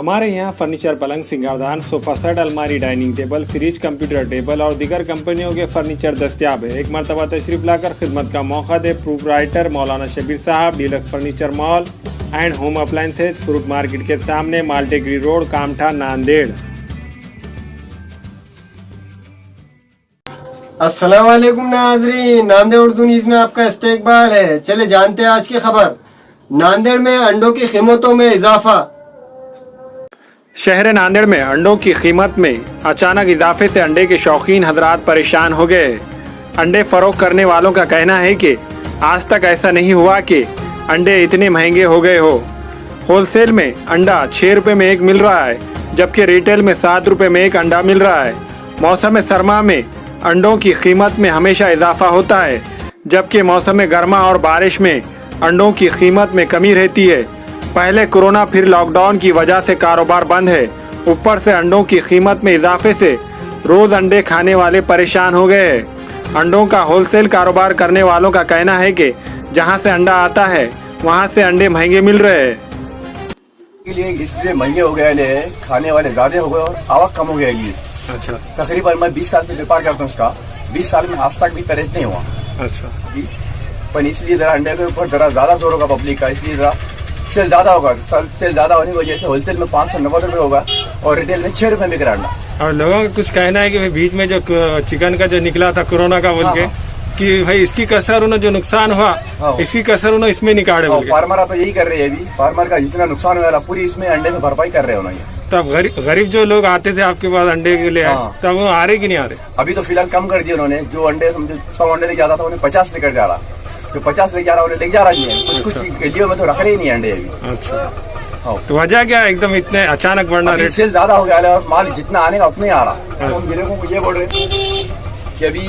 हमारे यहाँ फर्नीचर, पलंग, सिंगारदान, सोफा सेट, अलमारी, dining table, fridge, computer table और दीगर कंपनियों के फर्नीचर दस्तियाब है। एक मरतबा तशरीफ लाकर खिदमत का मौका दे। प्रोप्राइटर मौलाना शबीर साहब, deluxe furniture mall and home appliances, fruit market के सामने, माल्टेगिरी रोड, कामठा, नांदेड़। अस्सलाम वालेकुम नाज़रीन, नांदेड़ उर्दू न्यूज़ में आपका इस्तकबाल है। चले जानते हैं आज की खबर। नांदेड़ में अंडों की कीमतों में इजाफा। शहर नांदेड़ में अंडों की कीमत में अचानक इजाफे से अंडे के शौकीन हजरात परेशान हो गए। अंडे फरोख्त करने वालों का कहना है कि आज तक ऐसा नहीं हुआ कि अंडे इतने महंगे हो गए हो। होलसेल में अंडा 6 रुपये में एक मिल रहा है, जबकि रिटेल में 7 रुपये में एक अंडा मिल रहा है। मौसम सरमा में अंडों की कीमत में हमेशा इजाफा होता है, जबकि मौसम गर्मा और बारिश में अंडों की कीमत में कमी रहती है। पहले कोरोना फिर लॉकडाउन की वजह से कारोबार बंद है। ऊपर से अंडों की कीमत में इजाफे से रोज़ अंडे खाने वाले परेशान हो गए हैं। अंडों का होलसेल कारोबार करने वालों का कहना है कि जहां से अंडा आता है वहां से अंडे महंगे मिल रहे हैं। इसलिए महंगे हो गए, खाने वाले ज्यादा हो गए और आवक कम हो गई। अच्छा, तकरीबन मैं 20 साल से व्यापार करता हूँ उसका। 20 साल में आज तक भी परहेज नहीं हुआ। अच्छा, पर इसलिए जरा अंडे के ऊपर जरा ज्यादा जोर होगा पब्लिक का, इसलिए जरा सेल ज्यादा होगा। सेल ज्यादा होने की वजह से होलसेल में 590 रुपए होगा और रिटेल में 6 रुपए बिक रहा अंडा। और लोगों का कुछ कहना है कि बीच में जो चिकन का जो निकला था कोरोना का बोल के कि भाई इसकी कसर उन्हें जो नुकसान हुआ इसकी कसर उन्हें इसमें निकाले। फार्मर तो यही कर रहे हैं अभी। फार्मर का जितना नुकसान हुआ पूरी इसमें अंडे में भरपाई कर रहे हैं। तब गरीब जो लोग आते थे आपके पास अंडे के लिए, तब वो आ रहे कि नहीं आ रहे? अभी तो फिलहाल कम कर दिया उन्होंने। जो अंडे 100 अंडे लेके जाता था उन्हें 50 लेकर जा रहा। जो 50 लेके जा रहा उन्हें लेके जा रहा नहीं है। कुछ गलियों में तो रख रहे ही नहीं अंडे अभी। अच्छा, तो वजह क्या एकदम इतने अचानक बढ़ना? रेट सेल ज्यादा हो गया और माल जितना आने का उतना ही आ रहा। तो हम ग्राहकों को ये बोल रहे कि अभी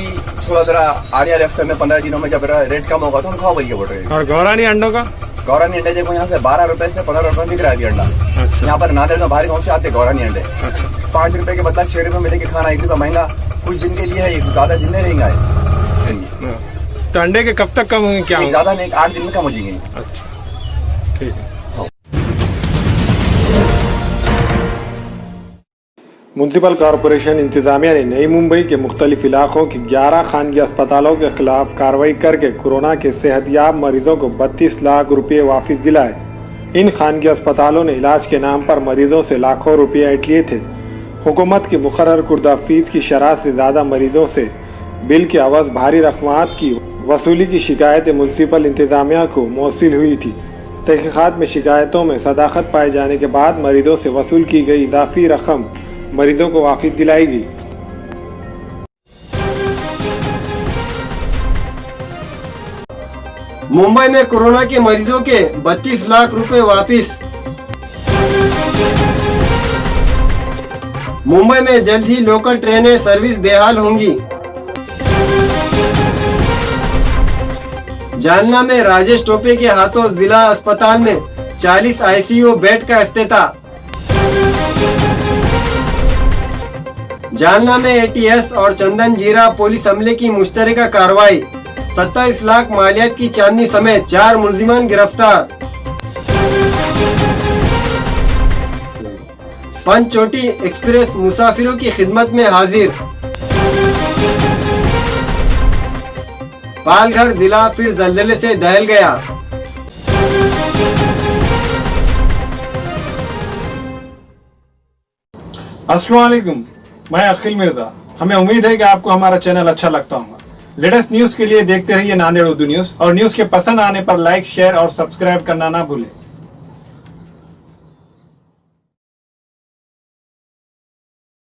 थोड़ा जरा आने वाले हफ्ते में 15 दिनों में जब रेट कम होगा तो हम खाओ बोल रहे हैं। और गौरानी अंडों का? गौरानी अंडे देखो यहाँ से 12 रुपए से 15 रुपए बिक रहा है अभी अंडा। अच्छा, यहाँ पर नांदेड़ में बाहर गाँव से आते गौरानी अंडे। अच्छा, 5 रुपए के बदला 6 रुपए में लेके खाना एक तो महंगा। कुछ दिन के लिए है, ज्यादा दिन नहीं रहेंगे। तो अंडे के कब तक कम होंगे? क्या ज्यादा नहीं, 8 दिन में कम हो जाएंगे। अच्छा, ठीक है। म्यूनसिपल कॉरपोरेशन इंतजामिया ने नई मुंबई के मुख्तलिफ इलाकों की 11 खानगी अस्पतालों के खिलाफ कार्रवाई करके कोरोना के सेहतयाब मरीजों को 32 लाख रुपये वापस दिलाए। इन खानगी अस्पतालों ने इलाज के नाम पर मरीजों से लाखों रुपये ऐंठ लिए थे। हुकूमत की मुकर्रर कुर्दा फीस की शरह से ज़्यादा मरीजों से बिल के अवज़ भारी रकमात की वसूली की शिकायतें म्यूनसिपल इंतजामिया को मौसूल हुई थी। तहकीकात में शिकायतों में सदाकत पाए जाने के बाद मरीजों से वसूल की गई इजाफी रकम मरीजों को वापस दिलाई गई। मुंबई में कोरोना के मरीजों के 32 लाख रुपए वापिस। मुंबई में जल्द ही लोकल ट्रेनें सर्विस बेहाल होंगी। जालना में राजेश टोपे के हाथों जिला अस्पताल में 40 ICU बेड का इफ्तिताह। जालना में ATS और चंदन जीरा पुलिस अमले की मुश्तरका कार्रवाई। 27 लाख मालियात की चांदी समेत 4 मुल्जिमान गिरफ्तार। पंचवटी एक्सप्रेस मुसाफिरों की खिदमत में हाजिर। पालघर जिला फिर जल्जले से दहल गया। अस्सलाम वालेकुम, मैं अखिल मिर्जा। हमें उम्मीद है कि आपको हमारा चैनल अच्छा लगता होगा। लेटेस्ट न्यूज के लिए देखते रहिए नांदेड़ उर्दू न्यूज और न्यूज के पसंद आने पर लाइक, शेयर और सब्सक्राइब करना ना भूलें।